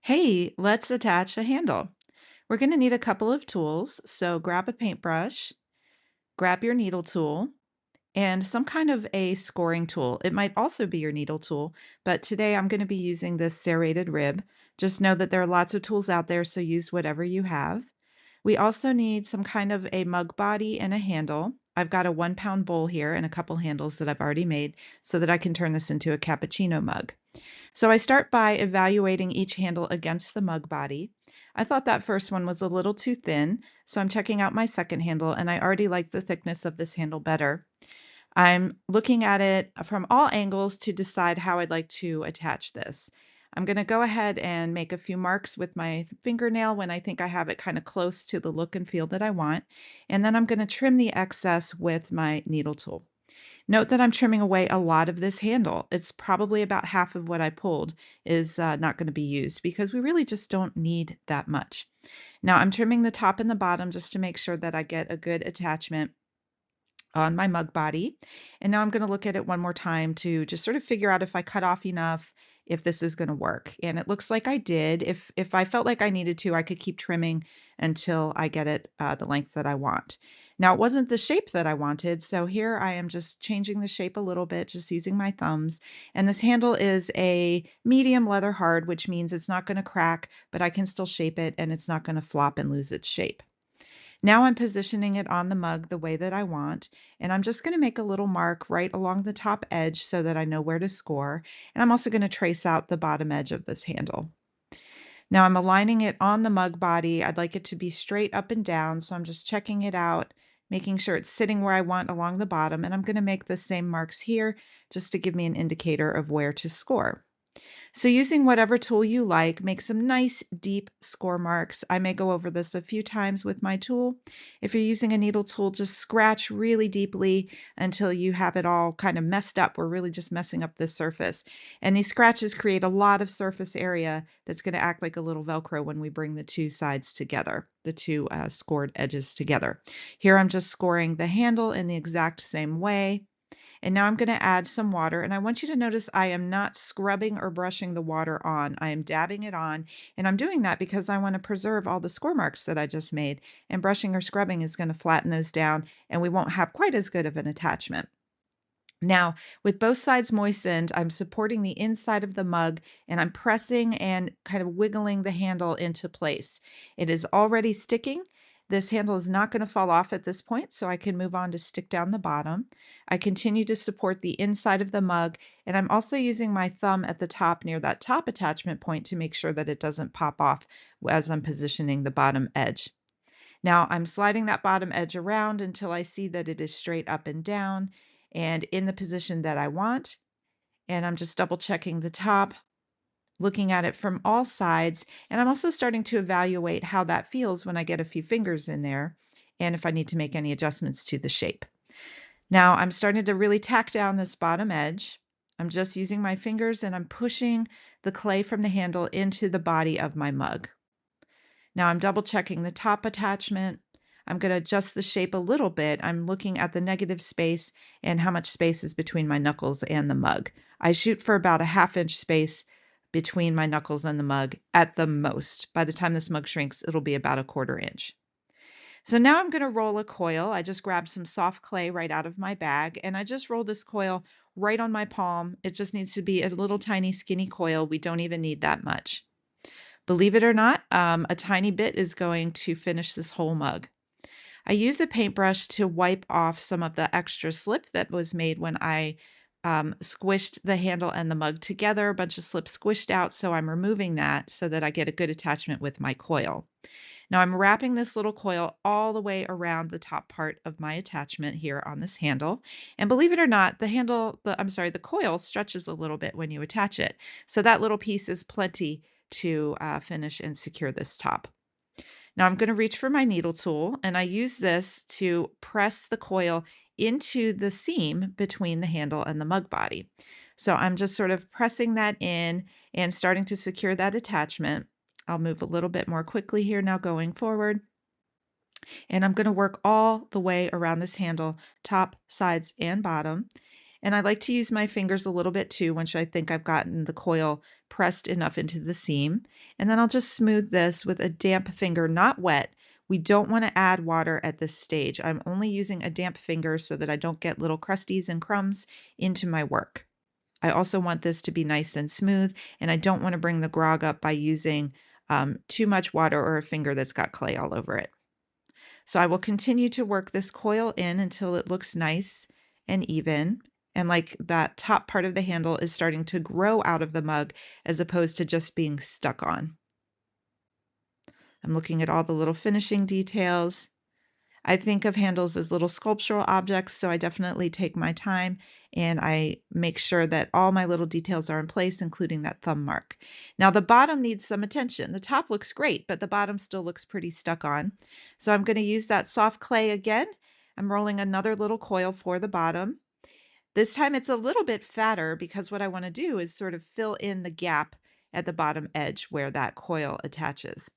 Hey, let's attach a handle. We're going to need a couple of tools. So grab a paintbrush, grab your needle tool, and some kind of a scoring tool. It might also be your needle tool, but today I'm going to be using this serrated rib. Just know that there are lots of tools out there, so use whatever you have. We also need some kind of a mug body and a handle. I've got a 1 pound bowl here and a couple handles that I've already made so that I can turn this into a cappuccino mug. So I start by evaluating each handle against the mug body. I thought that first one was a little too thin, so I'm checking out my second handle, and I already like the thickness of this handle better. I'm looking at it from all angles to decide how I'd like to attach this. I'm going to go ahead and make a few marks with my fingernail when I think I have it kind of close to the look and feel that I want. And then I'm going to trim the excess with my needle tool. Note that I'm trimming away a lot of this handle. It's probably about half of what I pulled is not going to be used because we really just don't need that much. Now I'm trimming the top and the bottom just to make sure that I get a good attachment on my mug body. And now I'm going to look at it one more time to just sort of figure out if I cut off enough, if this is going to work. And it looks like I did. If I felt like I needed to, I could keep trimming until I get it the length that I want. Now it wasn't the shape that I wanted, so here I am just changing the shape a little bit, just using my thumbs. And this handle is a medium leather hard, which means it's not going to crack, but I can still shape it and it's not going to flop and lose its shape. Now I'm positioning it on the mug the way that I want, and I'm just gonna make a little mark right along the top edge so that I know where to score, and I'm also gonna trace out the bottom edge of this handle. Now I'm aligning it on the mug body. I'd like it to be straight up and down, so I'm just checking it out, making sure it's sitting where I want along the bottom, and I'm gonna make the same marks here just to give me an indicator of where to score. So using whatever tool you like, make some nice deep score marks. I may go over this a few times with my tool. If you're using a needle tool, just scratch really deeply until you have it all kind of messed up. We're really just messing up the surface. And these scratches create a lot of surface area that's going to act like a little Velcro when we bring the two sides together, the two scored edges together. Here I'm just scoring the handle in the exact same way. And now I'm going to add some water. And I want you to notice I am not scrubbing or brushing the water on. I am dabbing it on. And I'm doing that because I want to preserve all the score marks that I just made. And brushing or scrubbing is going to flatten those down and we won't have quite as good of an attachment. Now, with both sides moistened, I'm supporting the inside of the mug and I'm pressing and kind of wiggling the handle into place. It is already sticking. This handle is not going to fall off at this point, so I can move on to stick down the bottom. I continue to support the inside of the mug, and I'm also using my thumb at the top near that top attachment point to make sure that it doesn't pop off as I'm positioning the bottom edge. Now I'm sliding that bottom edge around until I see that it is straight up and down and in the position that I want. And I'm just double checking the top, looking at it from all sides. And I'm also starting to evaluate how that feels when I get a few fingers in there and if I need to make any adjustments to the shape. Now I'm starting to really tack down this bottom edge. I'm just using my fingers and I'm pushing the clay from the handle into the body of my mug. Now I'm double checking the top attachment. I'm going to adjust the shape a little bit. I'm looking at the negative space and how much space is between my knuckles and the mug. I shoot for about a ½ inch space between my knuckles and the mug at the most. By the time this mug shrinks, it'll be about a ½ inch. So now I'm going to roll a coil. I just grabbed some soft clay right out of my bag and I just rolled this coil right on my palm. It just needs to be a little tiny skinny coil. We don't even need that much. Believe it or not, a tiny bit is going to finish this whole mug. I use a paintbrush to wipe off some of the extra slip that was made when I squished the handle and the mug together. A bunch of slip squished out, so I'm removing that so that I get a good attachment with my coil. Now I'm wrapping this little coil all the way around the top part of my attachment here on this handle. And believe it or not, the coil stretches a little bit when you attach it. So that little piece is plenty to finish and secure this top. Now I'm going to reach for my needle tool and I use this to press the coil into the seam between the handle and the mug body. So I'm just sort of pressing that in and starting to secure that attachment. I'll move a little bit more quickly here now going forward. And I'm going to work all the way around this handle, top, sides, and bottom. And I like to use my fingers a little bit too, once I think I've gotten the coil pressed enough into the seam. And then I'll just smooth this with a damp finger, not wet. We don't want to add water at this stage. I'm only using a damp finger so that I don't get little crusties and crumbs into my work. I also want this to be nice and smooth, and I don't want to bring the grog up by using too much water or a finger that's got clay all over it. So I will continue to work this coil in until it looks nice and even. And like that top part of the handle is starting to grow out of the mug as opposed to just being stuck on. I'm looking at all the little finishing details. I think of handles as little sculptural objects, so I definitely take my time and I make sure that all my little details are in place, including that thumb mark. Now, the bottom needs some attention. The top looks great, but the bottom still looks pretty stuck on. So I'm going to use that soft clay again. I'm rolling another little coil for the bottom. This time it's a little bit fatter because what I want to do is sort of fill in the gap at the bottom edge where that coil attaches,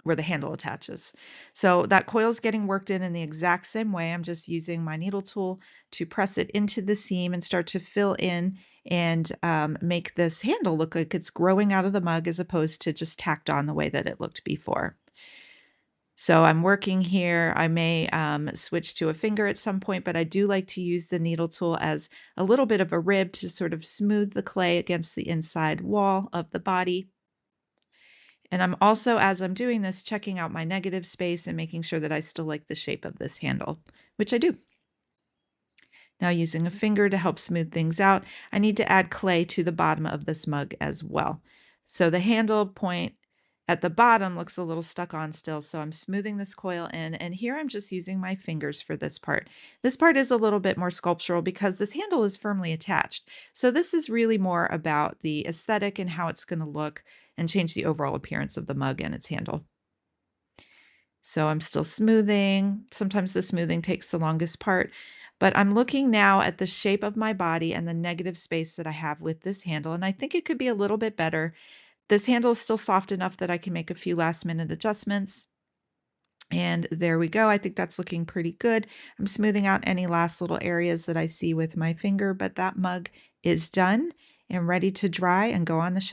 where the handle attaches. So that coil is getting worked in the exact same way. I'm just using my needle tool to press it into the seam and start to fill in and make this handle look like it's growing out of the mug as opposed to just tacked on the way that it looked before. So I'm working here. I may switch to a finger at some point, but I do like to use the needle tool as a little bit of a rib to sort of smooth the clay against the inside wall of the body. And I'm also, as I'm doing this, checking out my negative space and making sure that I still like the shape of this handle, which I do. Now using a finger to help smooth things out, I need to add clay to the bottom of this mug as well. So the handle point at the bottom looks a little stuck on still, so I'm smoothing this coil in, and here I'm just using my fingers for this part. This part is a little bit more sculptural because this handle is firmly attached. So this is really more about the aesthetic and how it's going to look and change the overall appearance of the mug and its handle. So I'm still smoothing. Sometimes the smoothing takes the longest part, but I'm looking now at the shape of my body and the negative space that I have with this handle, and I think it could be a little bit better. This handle is still soft enough that I can make a few last minute adjustments. And there we go. I think that's looking pretty good. I'm smoothing out any last little areas that I see with my finger, but that mug is done and ready to dry and go on the shelf.